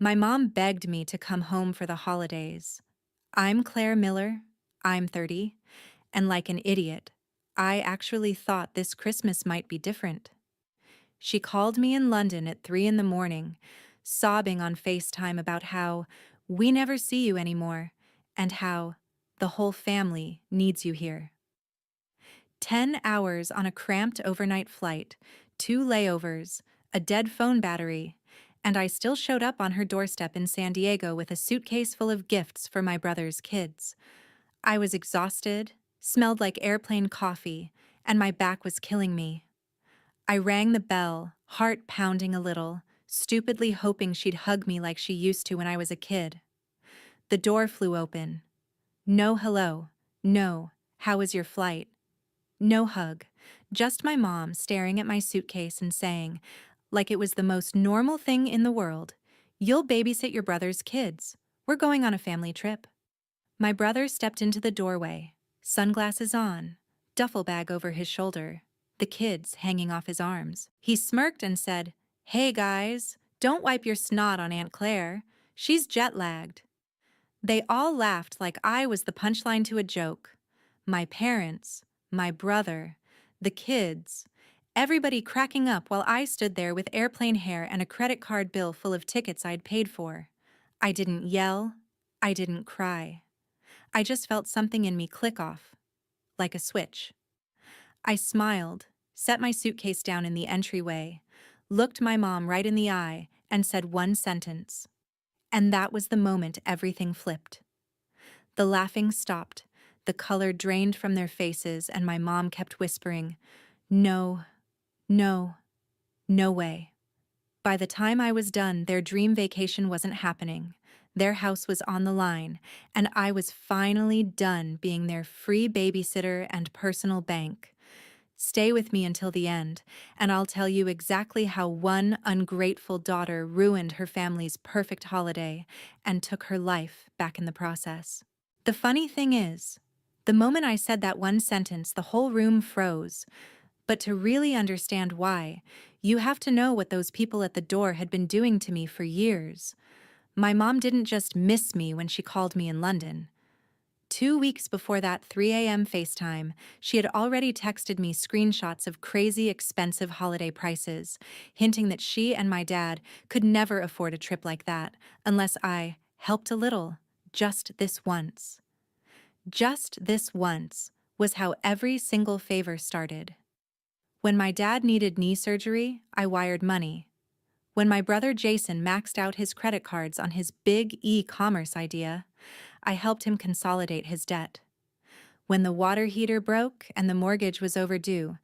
My mom begged me to come home for the holidays. I'm Claire Miller, I'm 30, and like an idiot, I actually thought this Christmas might be different. She called me in London at 3 in the morning, sobbing on FaceTime about how we never see you anymore and how the whole family needs you here. 10 hours on a cramped overnight flight, 2 layovers, a dead phone battery, and I still showed up on her doorstep in San Diego with a suitcase full of gifts for my brother's kids. I was exhausted, smelled like airplane coffee, and my back was killing me. I rang the bell, heart pounding a little, stupidly hoping she'd hug me like she used to when I was a kid. The door flew open. No hello. No, how was your flight? No hug. Just my mom staring at my suitcase and saying, like it was the most normal thing in the world, "You'll babysit your brother's kids. We're going on a family trip." My brother stepped into the doorway, sunglasses on, duffel bag over his shoulder, the kids hanging off his arms. He smirked and said, "Hey guys, don't wipe your snot on Aunt Claire. She's jet-lagged." They all laughed like I was the punchline to a joke. My parents, my brother, the kids, everybody cracking up while I stood there with airplane hair and a credit card bill full of tickets I'd paid for. I didn't yell. I didn't cry. I just felt something in me click off, like a switch. I smiled, set my suitcase down in the entryway, looked my mom right in the eye, and said one sentence. And that was the moment everything flipped. The laughing stopped, the color drained from their faces, and my mom kept whispering, "No, no, no way." By the time I was done, their dream vacation wasn't happening. Their house was on the line, and I was finally done being their free babysitter and personal bank. Stay with me until the end, and I'll tell you exactly how one ungrateful daughter ruined her family's perfect holiday and took her life back in the process. The funny thing is, the moment I said that one sentence, the whole room froze. But to really understand why, you have to know what those people at the door had been doing to me for years. My mom didn't just miss me when she called me in London. 2 weeks before that 3 a.m. FaceTime, she had already texted me screenshots of crazy expensive holiday prices, hinting that she and my dad could never afford a trip like that unless I helped a little, just this once. Just this once was how every single favor started. When my dad needed knee surgery, I wired money. When my brother Jason maxed out his credit cards on his big e-commerce idea, I helped him consolidate his debt. When the water heater broke and the mortgage was overdue,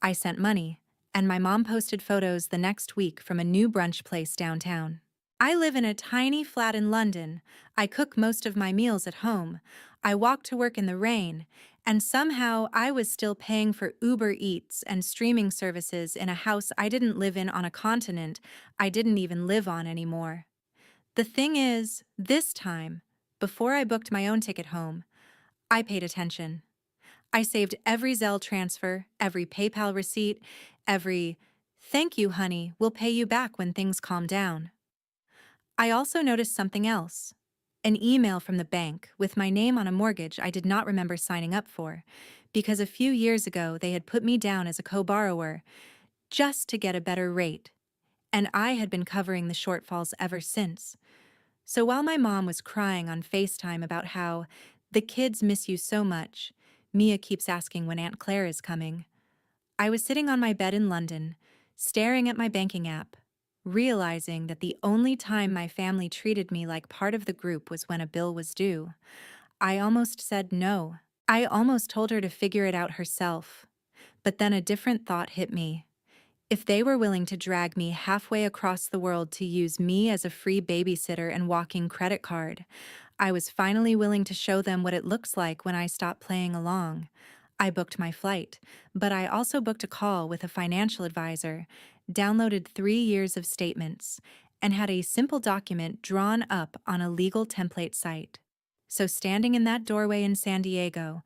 I sent money, and my mom posted photos the next week from a new brunch place downtown. I live in a tiny flat in London. I cook most of my meals at home. I walk to work in the rain, and somehow I was still paying for Uber Eats and streaming services in a house I didn't live in on a continent I didn't even live on anymore. The thing is, this time, before I booked my own ticket home, I paid attention. I saved every Zelle transfer, every PayPal receipt, every "thank you, honey, we'll pay you back when things calm down." I also noticed something else. An email from the bank with my name on a mortgage I did not remember signing up for, because a few years ago they had put me down as a co-borrower just to get a better rate, and I had been covering the shortfalls ever since. So while my mom was crying on FaceTime about how "the kids miss you so much, Mia keeps asking when Aunt Claire is coming," I was sitting on my bed in London, staring at my banking app, realizing that the only time my family treated me like part of the group was when a bill was due. I almost said no. I almost told her to figure it out herself. But then a different thought hit me. If they were willing to drag me halfway across the world to use me as a free babysitter and walking credit card, I was finally willing to show them what it looks like when I stop playing along. I booked my flight, but I also booked a call with a financial advisor, downloaded 3 years of statements, and had a simple document drawn up on a legal template site. So standing in that doorway in San Diego,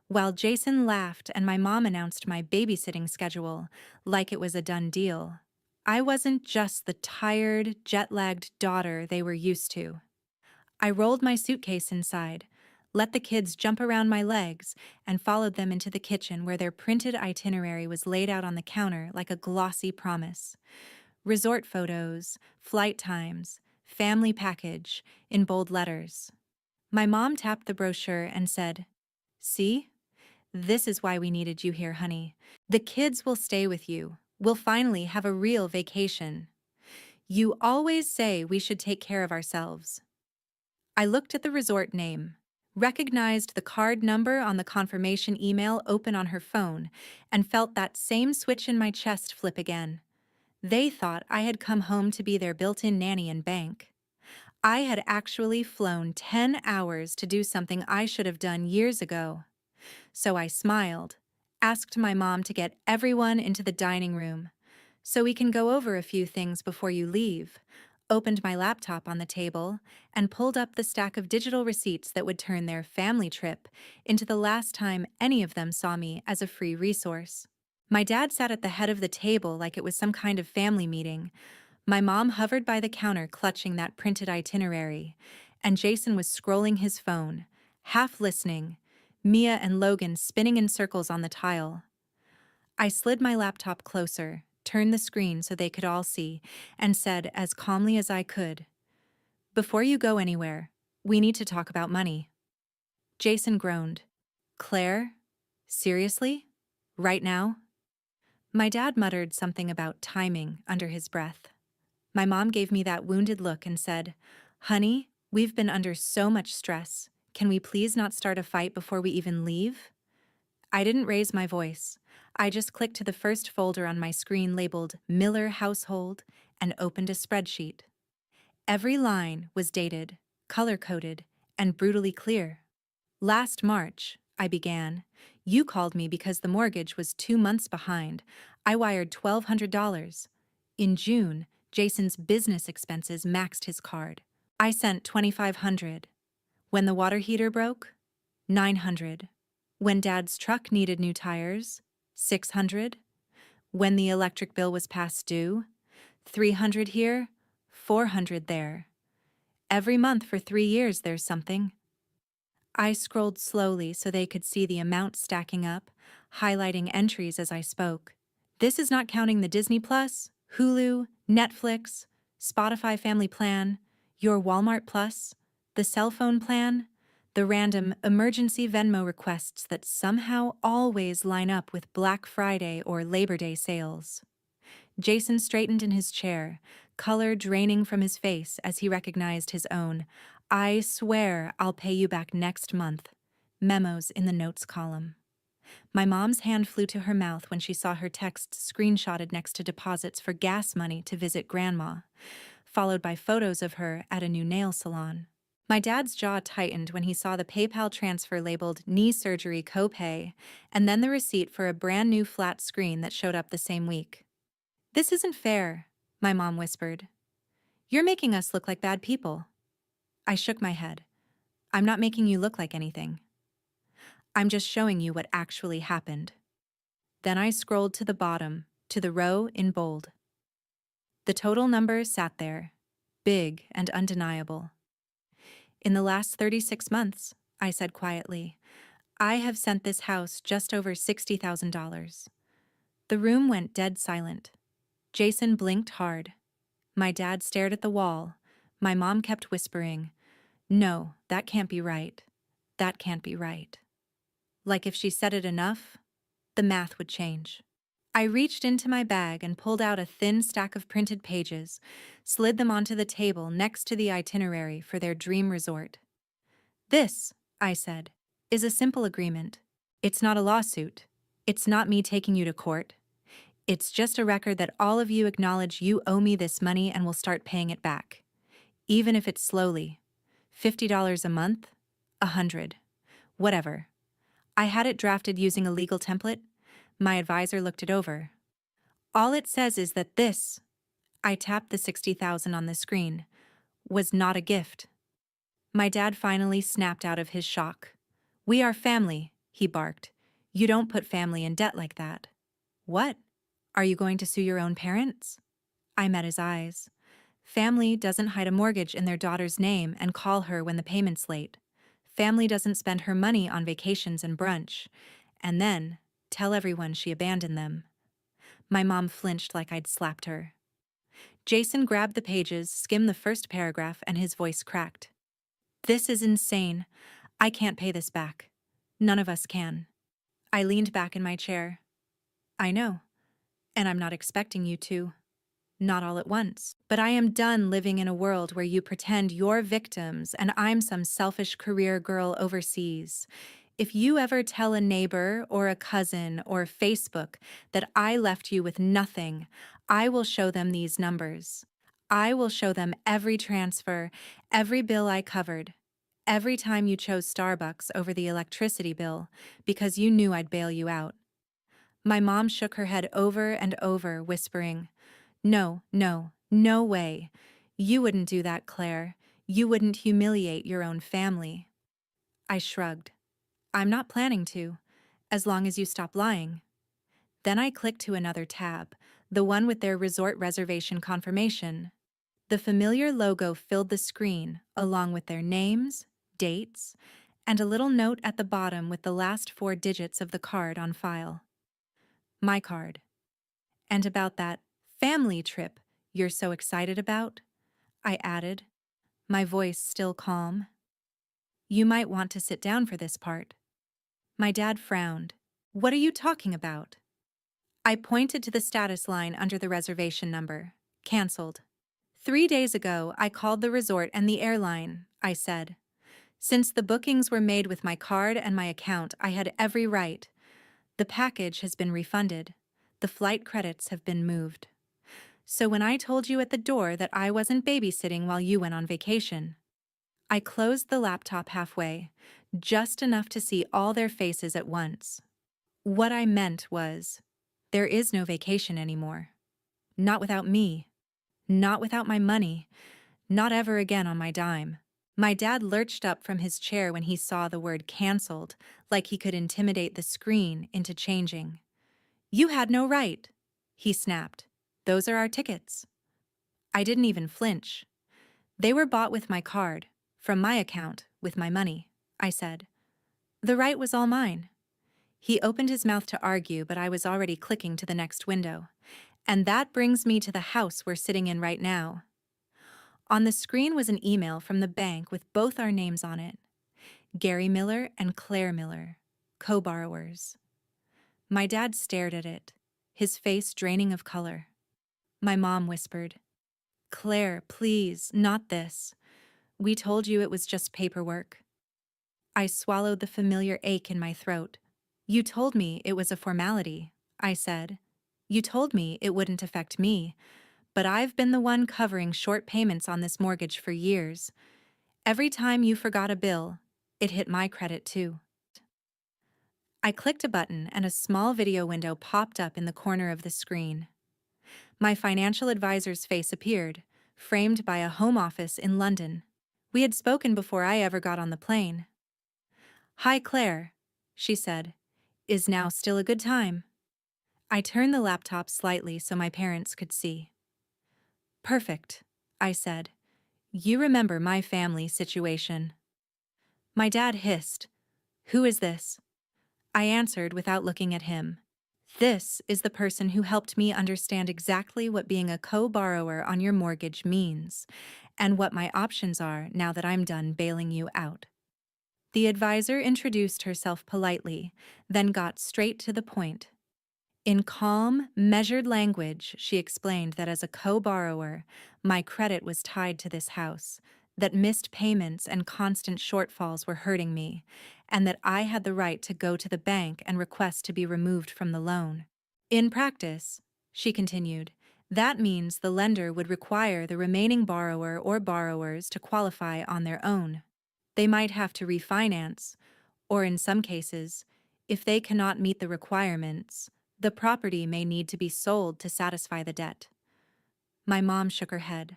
while Jason laughed and my mom announced my babysitting schedule like it was a done deal, I wasn't just the tired, jet-lagged daughter they were used to. I rolled my suitcase inside, let the kids jump around my legs, and followed them into the kitchen where their printed itinerary was laid out on the counter like a glossy promise. Resort photos, flight times, family package, in bold letters. My mom tapped the brochure and said, "See? This is why we needed you here, honey. The kids will stay with you. We'll finally have a real vacation. You always say we should take care of ourselves." I looked at the resort name, recognized the card number on the confirmation email open on her phone, and felt that same switch in my chest flip again. They thought I had come home to be their built-in nanny and bank. I had actually flown 10 hours to do something I should have done years ago. So I smiled, asked my mom to get everyone into the dining room. "So we can go over a few things before you leave," opened my laptop on the table, and pulled up the stack of digital receipts that would turn their family trip into the last time any of them saw me as a free resource. My dad sat at the head of the table like it was some kind of family meeting. My mom hovered by the counter clutching that printed itinerary, and Jason was scrolling his phone, half listening, Mia and Logan spinning in circles on the tile. I slid my laptop closer, turned the screen so they could all see, and said as calmly as I could, "Before you go anywhere, we need to talk about money." Jason groaned. "Claire? Seriously? Right now?" My dad muttered something about timing under his breath. My mom gave me that wounded look and said, "Honey, we've been under so much stress. Can we please not start a fight before we even leave?" I didn't raise my voice. I just clicked to the first folder on my screen labeled Miller Household and opened a spreadsheet. Every line was dated, color-coded, and brutally clear. "Last March," I began, "you called me because the mortgage was 2 months behind. I wired $1,200. In June, Jason's business expenses maxed his card. I sent $2,500. When the water heater broke, $900. When Dad's truck needed new tires, $600. When the electric bill was past due, $300 here, $400 there. Every month for 3 years there's something." I scrolled slowly so they could see the amount stacking up, highlighting entries as I spoke. This is not counting the Disney Plus, Hulu, Netflix, Spotify Family Plan, your Walmart Plus, the cell phone plan, the random emergency Venmo requests that somehow always line up with Black Friday or Labor Day sales. Jason straightened in his chair, color draining from his face as he recognized his own "I swear I'll pay you back next month" memos in the notes column. My mom's hand flew to her mouth when she saw her texts screenshotted next to deposits for gas money to visit Grandma, followed by photos of her at a new nail salon. My dad's jaw tightened when he saw the PayPal transfer labeled knee surgery copay, and then the receipt for a brand new flat screen that showed up the same week. "This isn't fair," my mom whispered. "You're making us look like bad people." I shook my head. "I'm not making you look like anything. I'm just showing you what actually happened." Then I scrolled to the bottom, to the row in bold. The total number sat there, big and undeniable. "In the last 36 months, I said quietly, "I have sent this house just over $60,000. The room went dead silent. Jason blinked hard. My dad stared at the wall. My mom kept whispering, "No, that can't be right. That can't be right." Like if she said it enough, the math would change. I reached into my bag and pulled out a thin stack of printed pages, slid them onto the table next to the itinerary for their dream resort. "This," I said, "is a simple agreement. It's not a lawsuit. It's not me taking you to court. It's just a record that all of you acknowledge you owe me this money and will start paying it back. Even if it's slowly. $50 a month? 100. Whatever." I had it drafted using a legal template. My advisor looked it over. "All it says is that this," I tapped the 60,000 on the screen, "was not a gift." My dad finally snapped out of his shock. "We are family," he barked. "You don't put family in debt like that." "What? Are you going to sue your own parents?" I met his eyes. Family doesn't hide a mortgage in their daughter's name and call her when the payment's late. Family doesn't spend her money on vacations and brunch, and then tell everyone she abandoned them. My mom flinched like I'd slapped her. Jason grabbed the pages, skimmed the first paragraph, and his voice cracked. This is insane. I can't pay this back. None of us can. I leaned back in my chair. I know, and I'm not expecting you to. Not all at once. But I am done living in a world where you pretend you're victims and I'm some selfish career girl overseas. If you ever tell a neighbor or a cousin or Facebook that I left you with nothing, I will show them these numbers. I will show them every transfer, every bill I covered, every time you chose Starbucks over the electricity bill because you knew I'd bail you out. My mom shook her head over and over, whispering, no, no, no way. You wouldn't do that, Claire. You wouldn't humiliate your own family. I shrugged. I'm not planning to, as long as you stop lying. Then I clicked to another tab, the one with their resort reservation confirmation. The familiar logo filled the screen, along with their names, dates, and a little note at the bottom with the last 4 digits of the card on file. My card. And about that family trip you're so excited about, I added, my voice still calm. You might want to sit down for this part. My dad frowned. What are you talking about? I pointed to the status line under the reservation number. Cancelled. 3 days ago, I called the resort and the airline, I said. Since the bookings were made with my card and my account, I had every right. The package has been refunded. The flight credits have been moved. So when I told you at the door that I wasn't babysitting while you went on vacation, I closed the laptop halfway, just enough to see all their faces at once. What I meant was, there is no vacation anymore. Not without me. Not without my money. Not ever again on my dime. My dad lurched up from his chair when he saw the word canceled, like he could intimidate the screen into changing. You had no right, he snapped. Those are our tickets. I didn't even flinch. They were bought with my card, from my account, with my money, I said. The right was all mine. He opened his mouth to argue, but I was already clicking to the next window. And that brings me to the house we're sitting in right now. On the screen was an email from the bank with both our names on it. Gary Miller and Claire Miller, co-borrowers. My dad stared at it, his face draining of color. My mom whispered, Claire, please, not this. We told you it was just paperwork. I swallowed the familiar ache in my throat. You told me it was a formality, I said. You told me it wouldn't affect me, but I've been the one covering short payments on this mortgage for years. Every time you forgot a bill, it hit my credit too. I clicked a button and a small video window popped up in the corner of the screen. My financial advisor's face appeared, framed by a home office in London. We had spoken before I ever got on the plane. Hi, Claire, she said. Is now still a good time? I turned the laptop slightly so my parents could see. Perfect, I said. You remember my family situation. My dad hissed. Who is this? I answered without looking at him. This is the person who helped me understand exactly what being a co-borrower on your mortgage means, and what my options are now that I'm done bailing you out. The advisor introduced herself politely, then got straight to the point. In calm, measured language, she explained that as a co-borrower, my credit was tied to this house, that missed payments and constant shortfalls were hurting me, and that I had the right to go to the bank and request to be removed from the loan. In practice, she continued, that means the lender would require the remaining borrower or borrowers to qualify on their own. They might have to refinance, or in some cases, if they cannot meet the requirements, the property may need to be sold to satisfy the debt. My mom shook her head.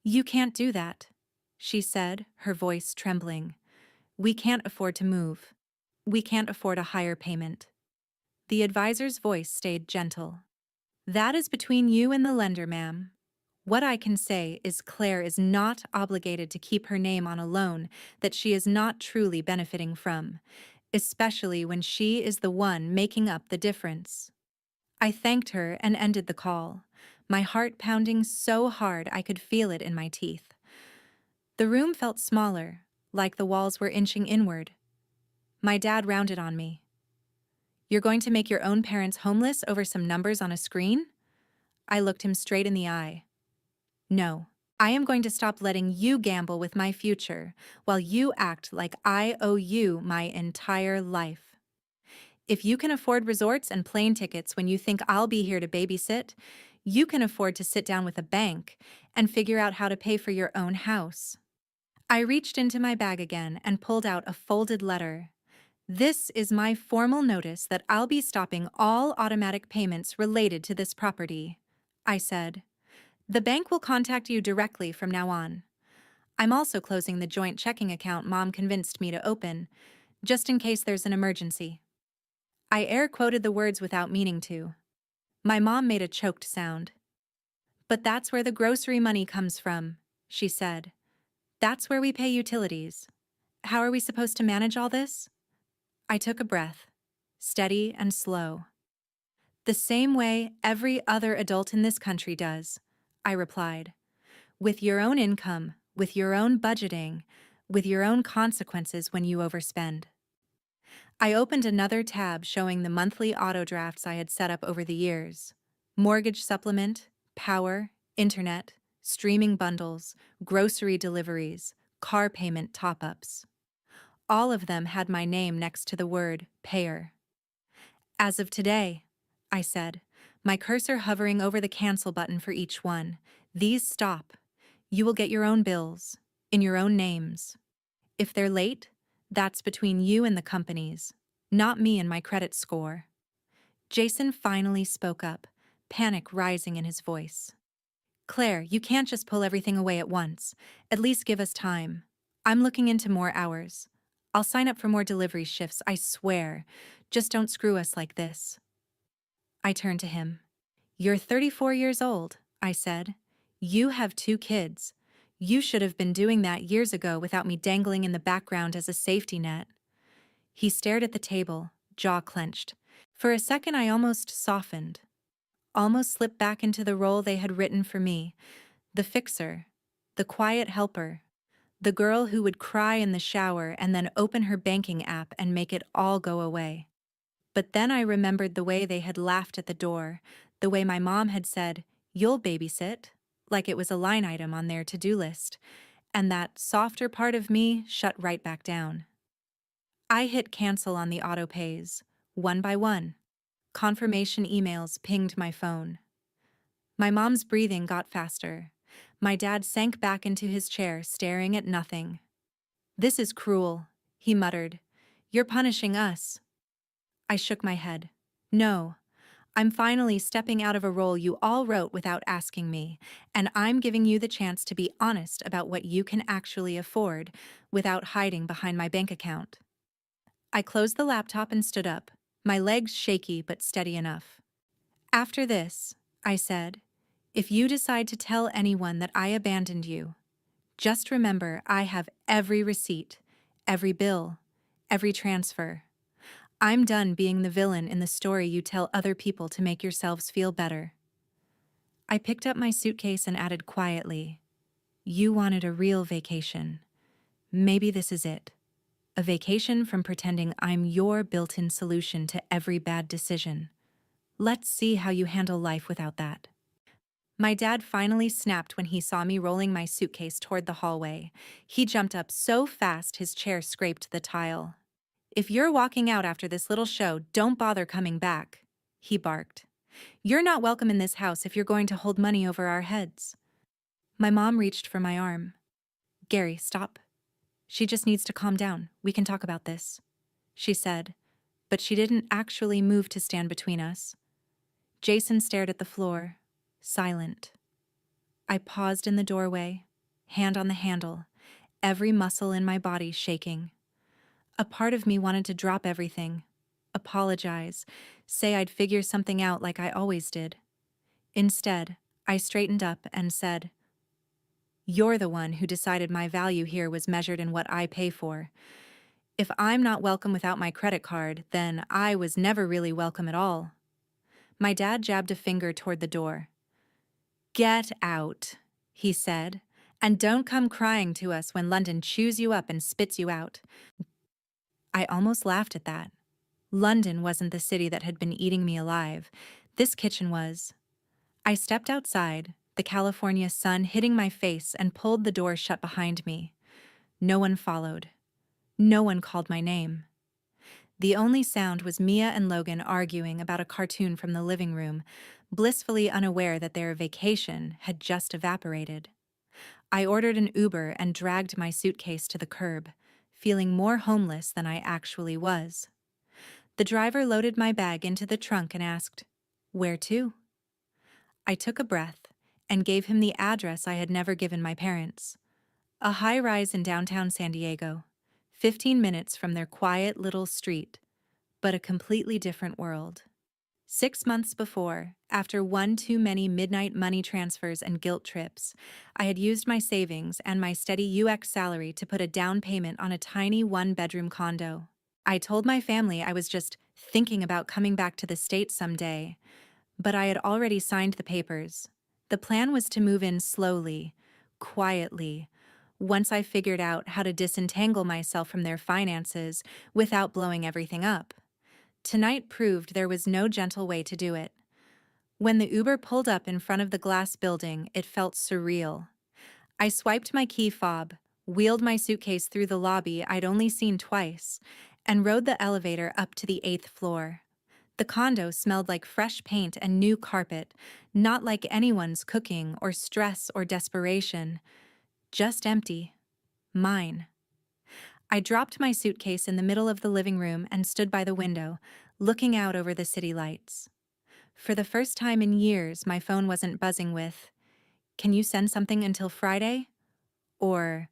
You can't do that, she said, her voice trembling. We can't afford to move. We can't afford a higher payment. The advisor's voice stayed gentle. That is between you and the lender, ma'am. What I can say is Claire is not obligated to keep her name on a loan that she is not truly benefiting from, especially when she is the one making up the difference. I thanked her and ended the call, my heart pounding so hard I could feel it in my teeth. The room felt smaller, like the walls were inching inward. My dad rounded on me. You're going to make your own parents homeless over some numbers on a screen? I looked him straight in the eye. No, I am going to stop letting you gamble with my future while you act like I owe you my entire life. If you can afford resorts and plane tickets when you think I'll be here to babysit, you can afford to sit down with a bank and figure out how to pay for your own house. I reached into my bag again and pulled out a folded letter. This is my formal notice that I'll be stopping all automatic payments related to this property, I said. The bank will contact you directly from now on. I'm also closing the joint checking account Mom convinced me to open, just in case there's an emergency. I air quoted the words without meaning to. My mom made a choked sound. But that's where the grocery money comes from, she said. That's where we pay utilities. How are we supposed to manage all this? I took a breath, steady and slow. The same way every other adult in this country does, I replied. With your own income, with your own budgeting, with your own consequences when you overspend. I opened another tab showing the monthly auto drafts I had set up over the years. Mortgage supplement, power, internet, streaming bundles, grocery deliveries, car payment top-ups. All of them had my name next to the word payer. As of today, I said, my cursor hovering over the cancel button for each one, these stop. You will get your own bills, in your own names. If they're late, that's between you and the companies, not me and my credit score. Jason finally spoke up, panic rising in his voice. Claire, you can't just pull everything away at once. At least give us time. I'm looking into more hours. I'll sign up for more delivery shifts, I swear. Just don't screw us like this. I turned to him. You're 34 years old, I said. You have 2 kids. You should have been doing that years ago without me dangling in the background as a safety net. He stared at the table, jaw clenched. For a second I almost softened. Almost slipped back into the role they had written for me. The fixer. The quiet helper. The girl who would cry in the shower and then open her banking app and make it all go away. But then I remembered the way they had laughed at the door, the way my mom had said, "You'll babysit," like it was a line item on their to-do list, and that softer part of me shut right back down. I hit cancel on the auto-pays, one by one. Confirmation emails pinged my phone. My mom's breathing got faster. My dad sank back into his chair, staring at nothing. "This is cruel," he muttered. "You're punishing us." I shook my head. "No. I'm finally stepping out of a role you all wrote without asking me, and I'm giving you the chance to be honest about what you can actually afford without hiding behind my bank account." I closed the laptop and stood up, my legs shaky but steady enough. "After this," I said, "if you decide to tell anyone that I abandoned you, just remember I have every receipt, every bill, every transfer. I'm done being the villain in the story you tell other people to make yourselves feel better." I picked up my suitcase and added quietly, "You wanted a real vacation. Maybe this is it. A vacation from pretending I'm your built-in solution to every bad decision. Let's see how you handle life without that." My dad finally snapped when he saw me rolling my suitcase toward the hallway. He jumped up so fast his chair scraped the tile. "If you're walking out after this little show, don't bother coming back," he barked. "You're not welcome in this house if you're going to hold money over our heads." My mom reached for my arm. "Gary, stop. She just needs to calm down. We can talk about this," she said, but she didn't actually move to stand between us. Jason stared at the floor, silent. I paused in the doorway, hand on the handle, every muscle in my body shaking. A part of me wanted to drop everything, apologize, say I'd figure something out like I always did. Instead, I straightened up and said, "You're the one who decided my value here was measured in what I pay for. If I'm not welcome without my credit card, then I was never really welcome at all." My dad jabbed a finger toward the door. "Get out," he said, "and don't come crying to us when London chews you up and spits you out." I almost laughed at that. London wasn't the city that had been eating me alive. This kitchen was. I stepped outside, the California sun hitting my face, and pulled the door shut behind me. No one followed. No one called my name. The only sound was Mia and Logan arguing about a cartoon from the living room, blissfully unaware that their vacation had just evaporated. I ordered an Uber and dragged my suitcase to the curb, feeling more homeless than I actually was. The driver loaded my bag into the trunk and asked, "Where to?" I took a breath and gave him the address I had never given my parents. A high-rise in downtown San Diego, 15 minutes from their quiet little street, but a completely different world. 6 months before, after one too many midnight money transfers and guilt trips, I had used my savings and my steady UX salary to put a down payment on a tiny one-bedroom condo. I told my family I was just thinking about coming back to the States someday, but I had already signed the papers. The plan was to move in slowly, quietly, once I figured out how to disentangle myself from their finances without blowing everything up. Tonight proved there was no gentle way to do it. When the Uber pulled up in front of the glass building, it felt surreal. I swiped my key fob, wheeled my suitcase through the lobby I'd only seen twice, and rode the elevator up to the 8th floor. The condo smelled like fresh paint and new carpet, not like anyone's cooking or stress or desperation. Just empty. Mine. I dropped my suitcase in the middle of the living room and stood by the window, looking out over the city lights. For the first time in years, my phone wasn't buzzing with, "Can you send something until Friday?" Or,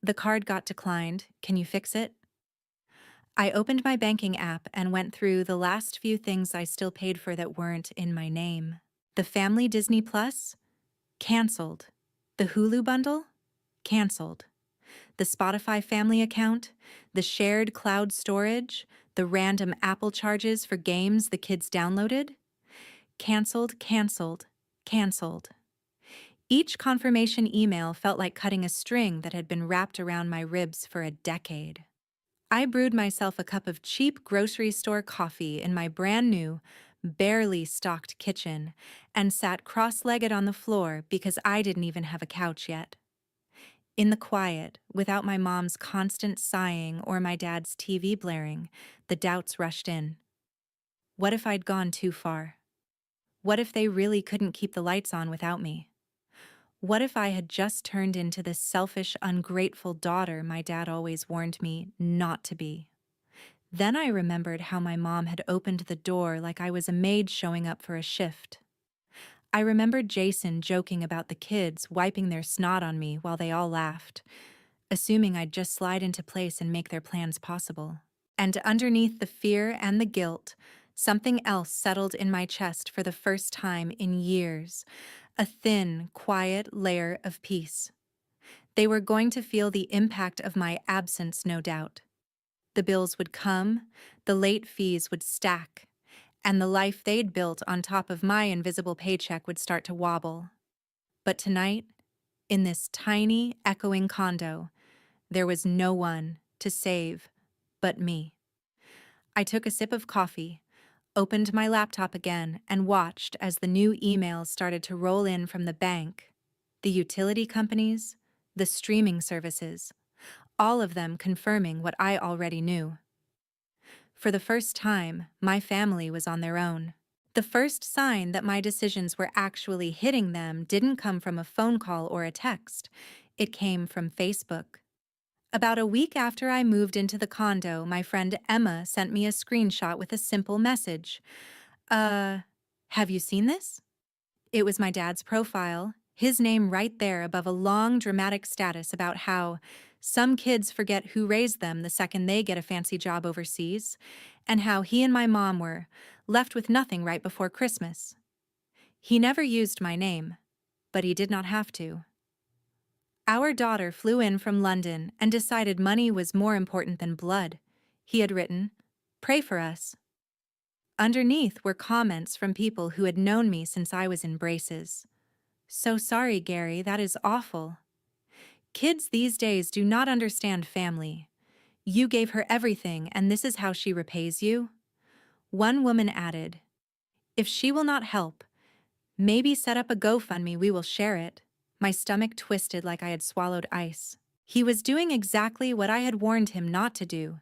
"The card got declined, can you fix it?" I opened my banking app and went through the last few things I still paid for that weren't in my name. The family Disney Plus? Canceled. The Hulu bundle? Canceled. The Spotify family account, the shared cloud storage, the random Apple charges for games the kids downloaded. Canceled, canceled, canceled. Each confirmation email felt like cutting a string that had been wrapped around my ribs for a decade. I brewed myself a cup of cheap grocery store coffee in my brand new, barely stocked kitchen and sat cross-legged on the floor because I didn't even have a couch yet. In the quiet, without my mom's constant sighing or my dad's TV blaring, the doubts rushed in. What if I'd gone too far? What if they really couldn't keep the lights on without me? What if I had just turned into the selfish, ungrateful daughter my dad always warned me not to be? Then I remembered how my mom had opened the door like I was a maid showing up for a shift. I remembered Jason joking about the kids wiping their snot on me while they all laughed, assuming I'd just slide into place and make their plans possible. And underneath the fear and the guilt, something else settled in my chest for the first time in years, a thin, quiet layer of peace. They were going to feel the impact of my absence, no doubt. The bills would come, the late fees would stack, and the life they'd built on top of my invisible paycheck would start to wobble. But tonight, in this tiny, echoing condo, there was no one to save but me. I took a sip of coffee, opened my laptop again, and watched as the new emails started to roll in from the bank, the utility companies, the streaming services, all of them confirming what I already knew. For the first time, my family was on their own. The first sign that my decisions were actually hitting them didn't come from a phone call or a text. It came from Facebook. About a week after I moved into the condo, my friend Emma sent me a screenshot with a simple message. Have you seen this?" It was my dad's profile, his name right there above a long, dramatic status about how some kids forget who raised them the second they get a fancy job overseas, and how he and my mom were left with nothing right before Christmas. He never used my name, but he did not have to. Our daughter flew in from London and decided money was more important than blood. He had written, "Pray for us." Underneath were comments from people who had known me since I was in braces. "So sorry, Gary, that is awful. Kids these days do not understand family. You gave her everything and this is how she repays you?" One woman added, "If she will not help, maybe set up a GoFundMe, we will share it." My stomach twisted like I had swallowed ice. He was doing exactly what I had warned him not to do,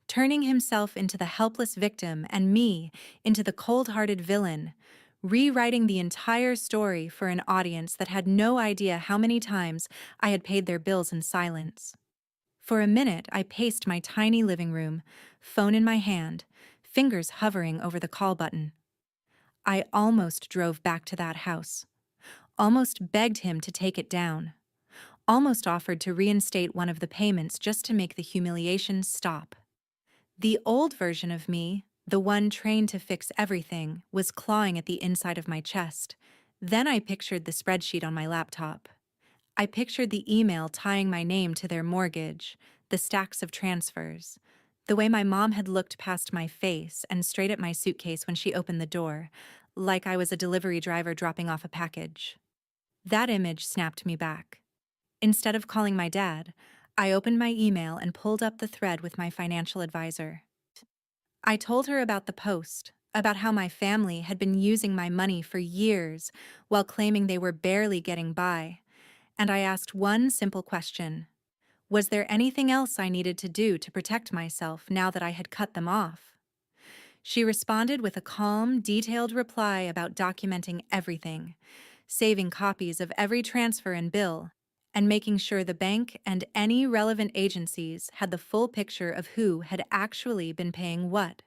turning himself into the helpless victim and me into the cold-hearted villain, rewriting the entire story for an audience that had no idea how many times I had paid their bills in silence. For a minute, I paced my tiny living room, phone in my hand, fingers hovering over the call button. I almost drove back to that house, almost begged him to take it down, almost offered to reinstate one of the payments just to make the humiliation stop. The old version of me, the one trained to fix everything, was clawing at the inside of my chest. Then I pictured the spreadsheet on my laptop. I pictured the email tying my name to their mortgage, the stacks of transfers, the way my mom had looked past my face and straight at my suitcase when she opened the door, like I was a delivery driver dropping off a package. That image snapped me back. Instead of calling my dad, I opened my email and pulled up the thread with my financial advisor. I told her about the post, about how my family had been using my money for years while claiming they were barely getting by, and I asked one simple question. Was there anything else I needed to do to protect myself now that I had cut them off? She responded with a calm, detailed reply about documenting everything, saving copies of every transfer and bill, and making sure the bank and any relevant agencies had the full picture of who had actually been paying what.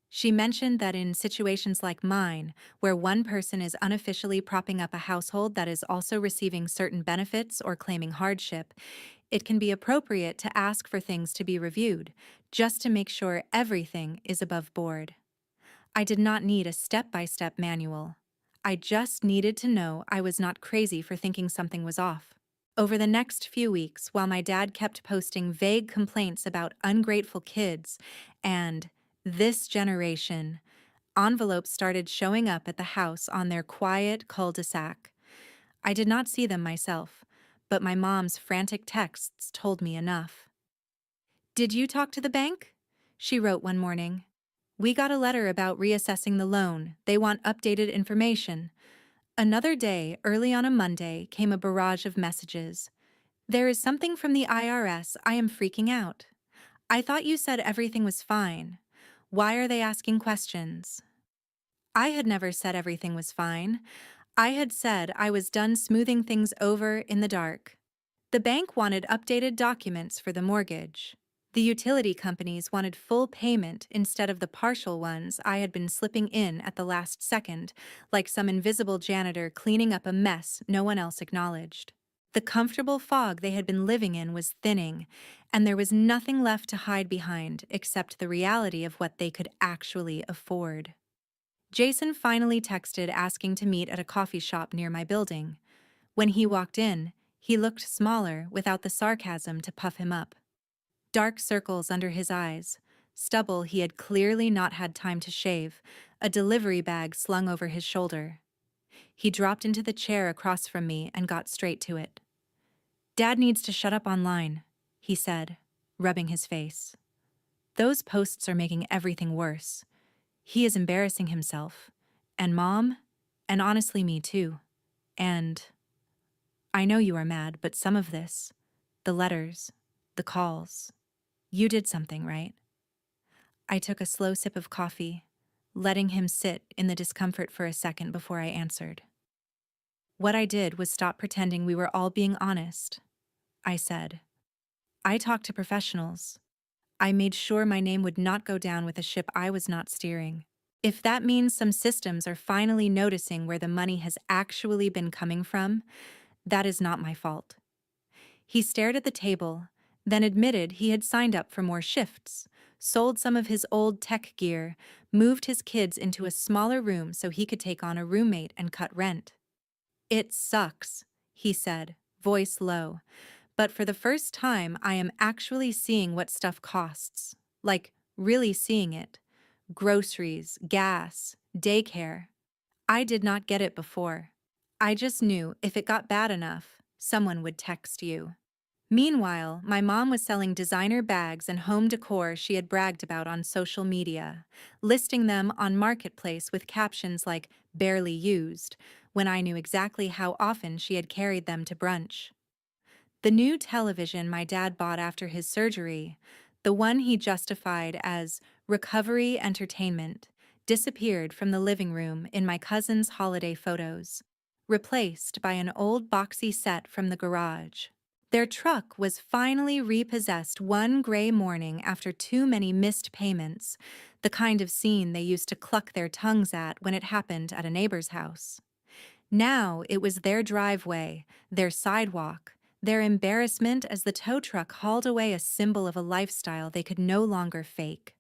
She mentioned that in situations like mine, where one person is unofficially propping up a household that is also receiving certain benefits or claiming hardship, it can be appropriate to ask for things to be reviewed, just to make sure everything is above board. I did not need a step-by-step manual. I just needed to know I was not crazy for thinking something was off. Over the next few weeks, while my dad kept posting vague complaints about ungrateful kids and this generation, envelopes started showing up at the house on their quiet cul-de-sac. I did not see them myself, but my mom's frantic texts told me enough. "Did you talk to the bank?" She wrote one morning. "We got a letter about reassessing the loan. They want updated information." Another day, early on a Monday, came a barrage of messages. "There is something from the IRS. I am freaking out. I thought you said everything was fine. Why are they asking questions?" I had never said everything was fine. I had said I was done smoothing things over in the dark. The bank wanted updated documents for the mortgage. The utility companies wanted full payment instead of the partial ones I had been slipping in at the last second, like some invisible janitor cleaning up a mess no one else acknowledged. The comfortable fog they had been living in was thinning, and there was nothing left to hide behind except the reality of what they could actually afford. Jason finally texted asking to meet at a coffee shop near my building. When he walked in, he looked smaller without the sarcasm to puff him up. Dark circles under his eyes, stubble he had clearly not had time to shave, a delivery bag slung over his shoulder. He dropped into the chair across from me and got straight to it. "Dad needs to shut up online," he said, rubbing his face. "Those posts are making everything worse. He is embarrassing himself. And Mom, and honestly me too. And I know you are mad, but some of this, the letters, the calls, you did something, right?" I took a slow sip of coffee, letting him sit in the discomfort for a second before I answered. "What I did was stop pretending we were all being honest," I said. "I talked to professionals. I made sure my name would not go down with a ship I was not steering. If that means some systems are finally noticing where the money has actually been coming from, that is not my fault." He stared at the table, then admitted he had signed up for more shifts, sold some of his old tech gear, moved his kids into a smaller room so he could take on a roommate and cut rent. "It sucks," he said, voice low, "but for the first time I am actually seeing what stuff costs. Like, really seeing it. Groceries, gas, daycare. I did not get it before. I just knew if it got bad enough, someone would text you." Meanwhile, my mom was selling designer bags and home decor she had bragged about on social media, listing them on Marketplace with captions like "barely used," when I knew exactly how often she had carried them to brunch. The new television my dad bought after his surgery, the one he justified as recovery entertainment, disappeared from the living room in my cousin's holiday photos, replaced by an old boxy set from the garage. Their truck was finally repossessed one gray morning after too many missed payments, the kind of scene they used to cluck their tongues at when it happened at a neighbor's house. Now it was their driveway, their sidewalk, their embarrassment as the tow truck hauled away a symbol of a lifestyle they could no longer fake.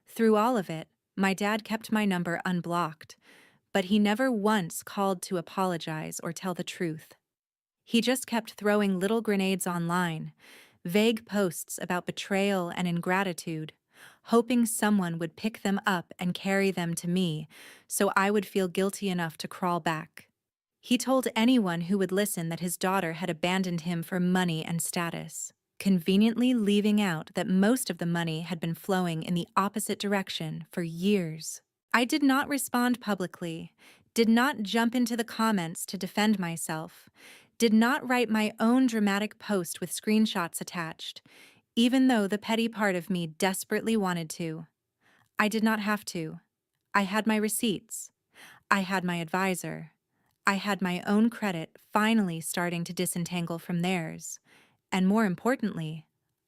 Through all of it, my dad kept my number unblocked, but he never once called to apologize or tell the truth. He just kept throwing little grenades online, vague posts about betrayal and ingratitude, hoping someone would pick them up and carry them to me so I would feel guilty enough to crawl back. He told anyone who would listen that his daughter had abandoned him for money and status, conveniently leaving out that most of the money had been flowing in the opposite direction for years. I did not respond publicly, did not jump into the comments to defend myself, did not write my own dramatic post with screenshots attached, even though the petty part of me desperately wanted to. I did not have to. I had my receipts. I had my advisor. I had my own credit finally starting to disentangle from theirs. And more importantly,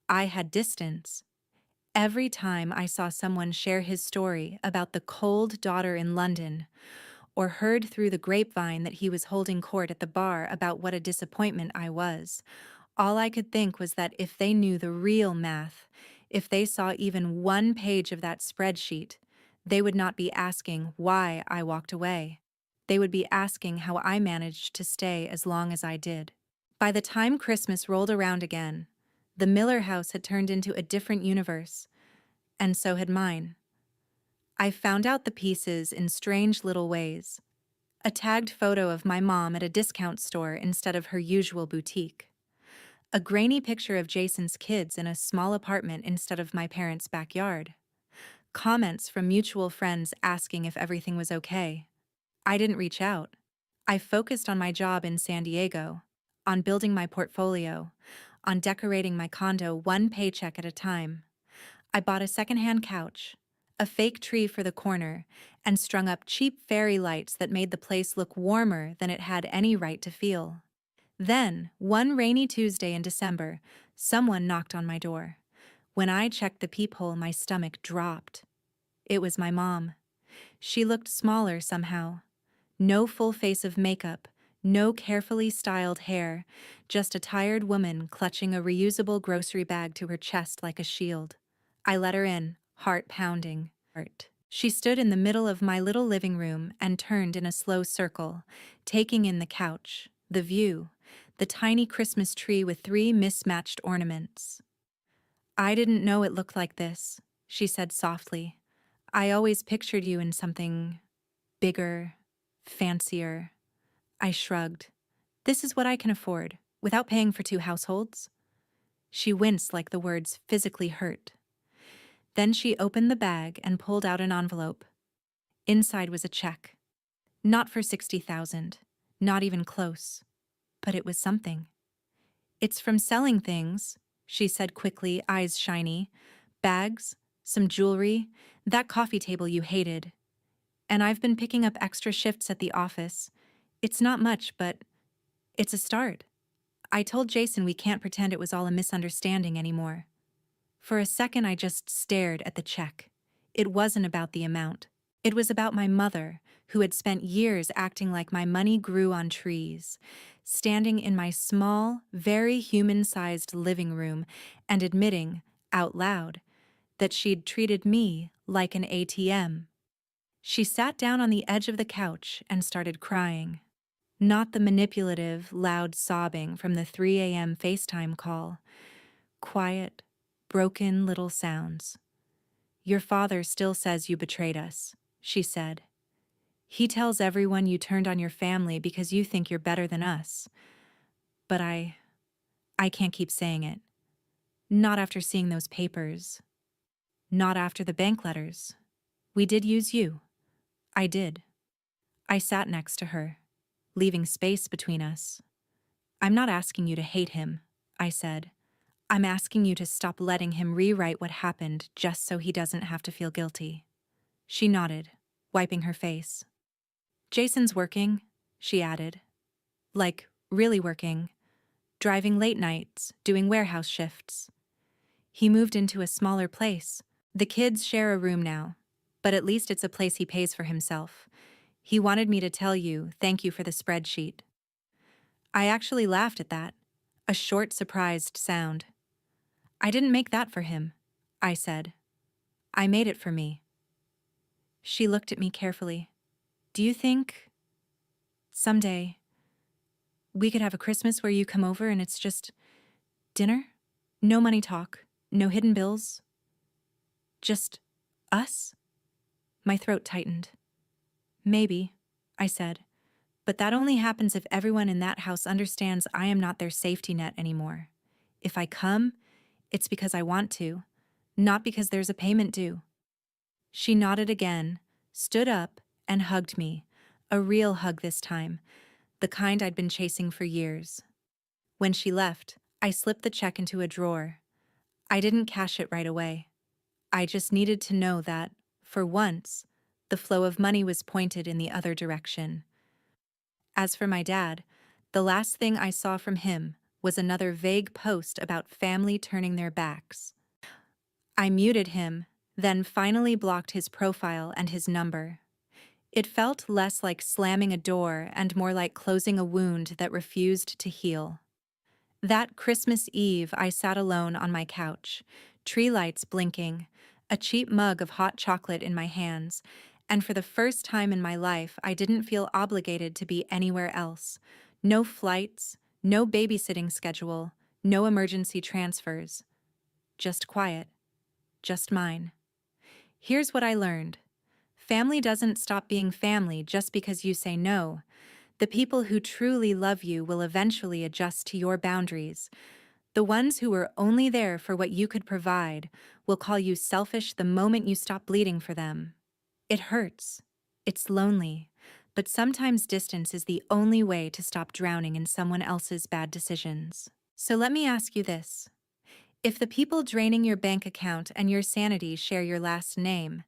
I had distance. Every time I saw someone share his story about the cold daughter in London, or heard through the grapevine that he was holding court at the bar about what a disappointment I was, all I could think was that if they knew the real math, if they saw even one page of that spreadsheet, they would not be asking why I walked away. They would be asking how I managed to stay as long as I did. By the time Christmas rolled around again, the Miller house had turned into a different universe, and so had mine. I found out the pieces in strange little ways. A tagged photo of my mom at a discount store instead of her usual boutique. A grainy picture of Jason's kids in a small apartment instead of my parents' backyard. Comments from mutual friends asking if everything was okay. I didn't reach out. I focused on my job in San Diego, on building my portfolio, on decorating my condo one paycheck at a time. I bought a secondhand couch, a fake tree for the corner, and strung up cheap fairy lights that made the place look warmer than it had any right to feel. Then, one rainy Tuesday in December, someone knocked on my door. When I checked the peephole, my stomach dropped. It was my mom. She looked smaller somehow. No full face of makeup, no carefully styled hair, just a tired woman clutching a reusable grocery bag to her chest like a shield. I let her in, heart pounding. She stood in the middle of my little living room and turned in a slow circle, taking in the couch, the view, the tiny Christmas tree with 3 mismatched ornaments. "I didn't know it looked like this," she said softly. "I always pictured you in something bigger, fancier." I shrugged. "This is what I can afford, without paying for 2 households." She winced like the words physically hurt. Then she opened the bag and pulled out an envelope. Inside was a check. Not for 60,000, not even close. But it was something. "It's from selling things," she said quickly, eyes shiny. "Bags, some jewelry, that coffee table you hated. And I've been picking up extra shifts at the office. It's not much, but it's a start." I told Jason we can't pretend it was all a misunderstanding anymore. For a second, I just stared at the check. It wasn't about the amount. It was about my mother, who had spent years acting like my money grew on trees, standing in my small, very human-sized living room and admitting, out loud, that she'd treated me like an ATM. She sat down on the edge of the couch and started crying. Not the manipulative, loud sobbing from the 3 a.m. FaceTime call. Quiet, broken little sounds. "Your father still says you betrayed us," she said. "He tells everyone you turned on your family because you think you're better than us. But I can't keep saying it. Not after seeing those papers. Not after the bank letters. We did use you. I did." I sat next to her, leaving space between us. "I'm not asking you to hate him," I said. "I'm asking you to stop letting him rewrite what happened just so he doesn't have to feel guilty." She nodded, wiping her face. "Jason's working," she added. "Like, really working. Driving late nights, doing warehouse shifts. He moved into a smaller place. The kids share a room now, but at least it's a place he pays for himself. He wanted me to tell you thank you for the spreadsheet." I actually laughed at that, a short, surprised sound. "I didn't make that for him," I said. "I made it for me." She looked at me carefully. "Do you think someday we could have a Christmas where you come over and it's just dinner? No money talk, no hidden bills. Just us?" My throat tightened. "Maybe," I said, "but that only happens if everyone in that house understands I am not their safety net anymore. If I come, it's because I want to, not because there's a payment due." She nodded again, stood up, and hugged me, a real hug this time, the kind I'd been chasing for years. When she left, I slipped the check into a drawer. I didn't cash it right away. I just needed to know that, for once, the flow of money was pointed in the other direction. As for my dad, the last thing I saw from him was another vague post about family turning their backs. I muted him, then finally blocked his profile and his number. It felt less like slamming a door and more like closing a wound that refused to heal. That Christmas Eve, I sat alone on my couch, tree lights blinking, a cheap mug of hot chocolate in my hands, and for the first time in my life, I didn't feel obligated to be anywhere else. No flights, no babysitting schedule, no emergency transfers. Just quiet. Just mine. Here's what I learned. Family doesn't stop being family just because you say no. The people who truly love you will eventually adjust to your boundaries. The ones who were only there for what you could provide will call you selfish the moment you stop bleeding for them. It hurts. It's lonely. But sometimes distance is the only way to stop drowning in someone else's bad decisions. So let me ask you this. If the people draining your bank account and your sanity share your last name,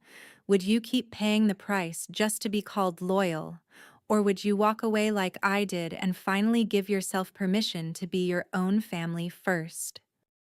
would you keep paying the price just to be called loyal? Or would you walk away like I did and finally give yourself permission to be your own family first?